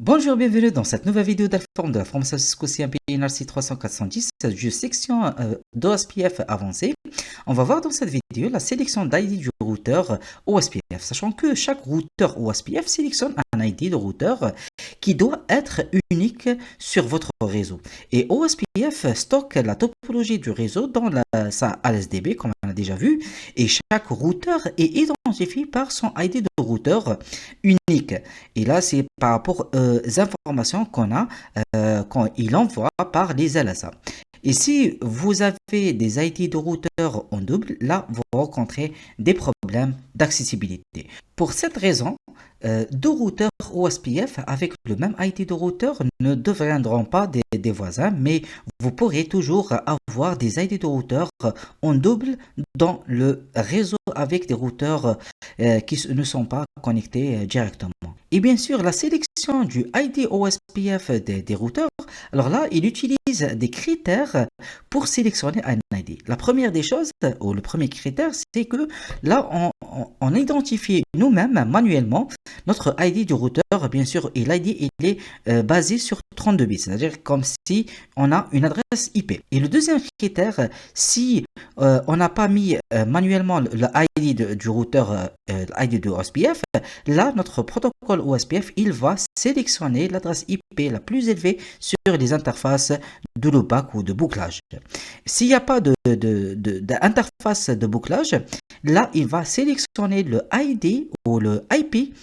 Bonjour, bienvenue dans cette nouvelle vidéo d'Alform de la formation Cisco CMP NRC 300-410, section d'OSPF avancée. On va voir dans cette vidéo la sélection d'ID du routeur OSPF, sachant que chaque routeur OSPF sélectionne un ID de routeur qui doit être unique sur votre réseau. Et OSPF stocke la topologie du réseau dans sa ALSDB, comme on a déjà vu, et chaque routeur est identifié par son ID de routeur unique. Et là, c'est par rapport aux informations qu'on a quand il envoie par les LSA. Et si vous avez des ID de routeur en double, là, vous rencontrez des problèmes d'accessibilité. Pour cette raison, deux routeurs OSPF avec le même ID de routeur ne deviendront pas des voisins, mais vous pourrez toujours avoir des ID de routeurs en double dans le réseau avec des routeurs qui ne sont pas connectés directement. Et bien sûr, la sélection du ID OSPF des routeurs, alors là, il utilise des critères pour sélectionner un ID. La première des choses, ou le premier critère, c'est que là, on identifie nous-mêmes manuellement notre ID du routeur. Bien sûr, et l'ID, il est basé sur 32 bits, c'est-à-dire comme si on a une adresse IP. Et le deuxième critère, si on n'a pas mis manuellement le ID du routeur, l'ID de OSPF, là, notre protocole OSPF, il va sélectionner l'adresse IP la plus élevée sur les interfaces de loopback ou de bouclage. S'il n'y a pas d'interface de bouclage, là, il va sélectionner le ID ou le IP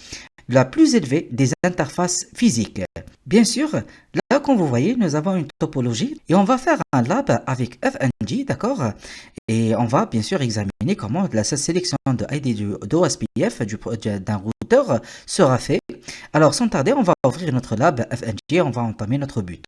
la plus élevée des interfaces physiques. Bien sûr, là, comme vous voyez, nous avons une topologie et on va faire un lab avec FNG, d'accord? Et on va bien sûr examiner comment la sélection de ID d'OSPF d'un routeur sera fait. Alors, sans tarder, on va ouvrir notre lab FNG et on va entamer notre but.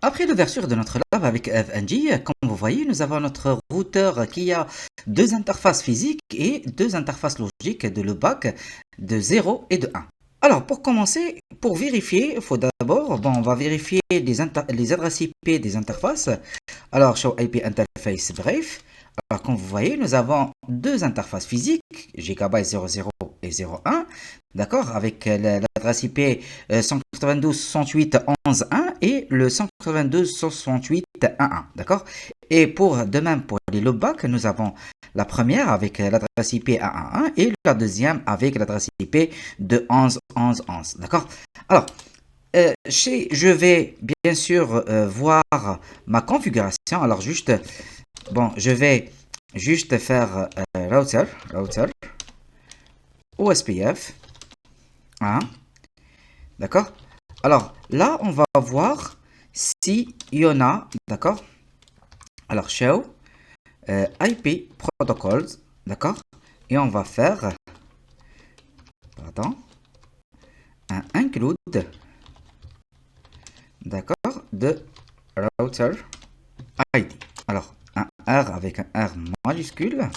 Après l'ouverture de notre lab avec FNG, comme vous voyez, nous avons notre routeur qui a deux interfaces physiques et deux interfaces logiques de loopback de 0 et de 1. Alors, pour commencer, pour vérifier, il faut d'abord, on va vérifier les adresses IP des interfaces. Alors, show IP interface bref. Alors, comme vous voyez, nous avons deux interfaces physiques, gigabyte 00 et 01, d'accord, avec l'adresse IP 192.168.11.1 et le 192.168.1.1, d'accord. Et de même pour les loopbacks, nous avons la première avec l'adresse IP 1.1.1 et la deuxième avec l'adresse IP de 11.11.11, d'accord. Alors, je vais bien sûr voir ma configuration. Alors, je vais juste faire router OSPF 1, d'accord. Alors, là, on va voir s'il y en a, d'accord. Alors, show IP protocols, d'accord. Et on va faire, pardon, un include, d'accord, de router ID. Alors, un R avec un R majuscule.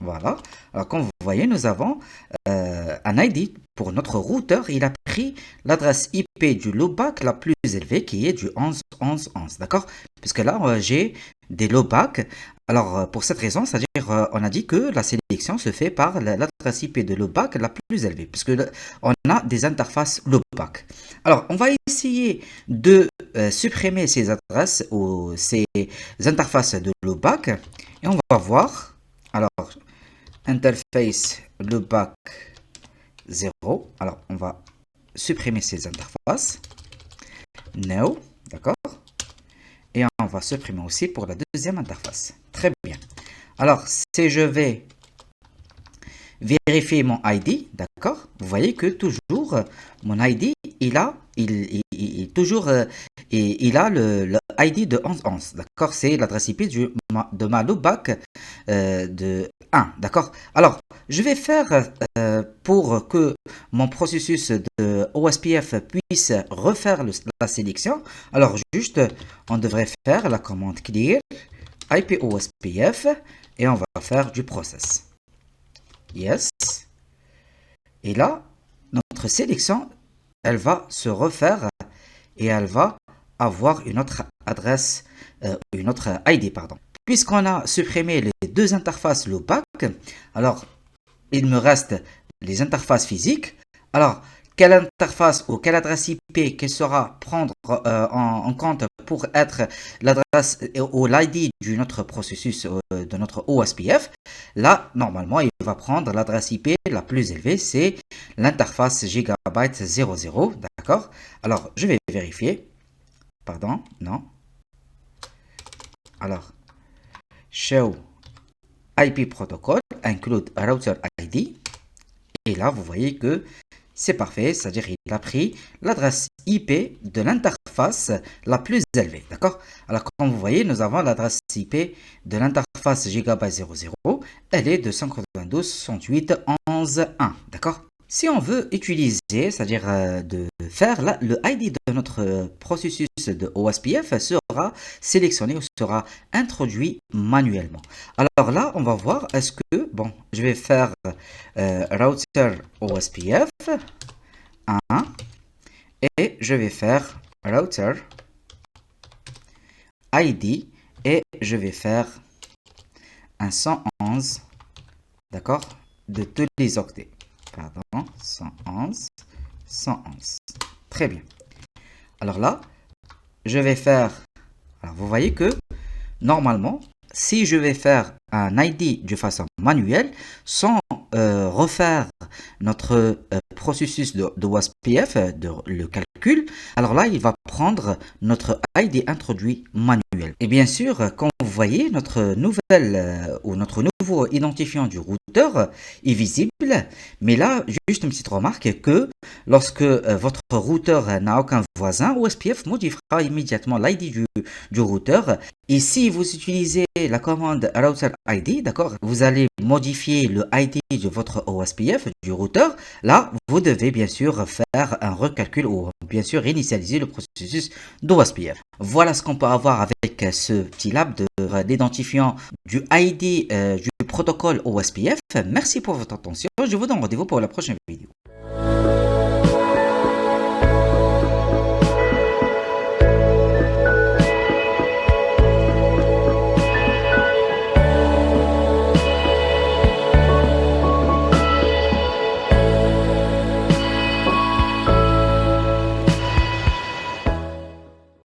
Voilà. Alors, comme vous voyez, nous avons un ID pour notre routeur. Il a pris l'adresse IP du loopback la plus élevée qui est du 11.11.11. D'accord? Puisque là, j'ai des loopbacks. Alors, pour cette raison, c'est-à-dire, on a dit que la sélection se fait par l'adresse IP de loopback la plus élevée. Puisque on a des interfaces loopback. Alors, on va essayer de supprimer ces adresses ou ces interfaces de loopback. Et on va voir. Alors, interface loopback 0. Alors, on va supprimer ces interfaces. No, d'accord. Et on va supprimer aussi pour la deuxième interface. Très bien. Alors, si je vais vérifier mon ID, d'accord, vous voyez que toujours mon ID, il a le ID de 11.11, d'accord, c'est l'adresse IP de ma loopback de 1, d'accord. Alors, je vais faire pour que mon processus de OSPF puisse refaire la sélection. Alors, on devrait faire la commande clear IP OSPF et on va faire du process. Yes. Et là, notre sélection, elle va se refaire et elle va avoir une autre adresse, une autre ID, pardon. Puisqu'on a supprimé les deux interfaces loopback, alors il me reste les interfaces physiques. Alors, quelle interface ou quelle adresse IP qu'elle sera prendre en compte pour être l'adresse ou l'ID de notre processus de notre OSPF. Là, normalement, il va prendre l'adresse IP la plus élevée, c'est l'interface gigabyte 00, d'accord? Alors, je vais vérifier. Pardon, non. Alors, show IP protocol include router ID. Et là, vous voyez que c'est parfait, c'est-à-dire qu'il a pris l'adresse IP de l'interface la plus élevée, d'accord? Alors, comme vous voyez, nous avons l'adresse IP de l'interface Gigabyte 00, elle est de 192.168.11.1, d'accord? Si on veut utiliser, c'est-à-dire de faire le ID de notre processus de OSPF sera sélectionné ou sera introduit manuellement. Alors là, on va voir, est-ce que, bon, je vais faire router OSPF 1 et je vais faire router ID et je vais faire un 111, d'accord, de tous les octets. Pardon, 111, 111. Très bien. Alors là, je vais faire, alors vous voyez que normalement, si je vais faire un ID de façon manuelle, sans refaire notre processus de WASPF, le calcul, alors là, il va prendre notre ID introduit manuel. Et bien sûr, comme vous voyez, notre nouvelle ou notre nouveau identifiant du routeur est visible. Mais là, juste une petite remarque que lorsque votre routeur n'a aucun voisin, OSPF modifiera immédiatement l'ID du routeur. Et si vous utilisez la commande router ID, d'accord, vous allez modifier le ID de votre OSPF du routeur. Là, vous devez bien sûr faire un recalcul ou bien sûr initialiser le processus d'OSPF. Voilà ce qu'on peut avoir avec ce petit lab d'identifiant du ID du protocole OSPF. Merci pour votre attention. Je vous donne rendez-vous pour la prochaine vidéo.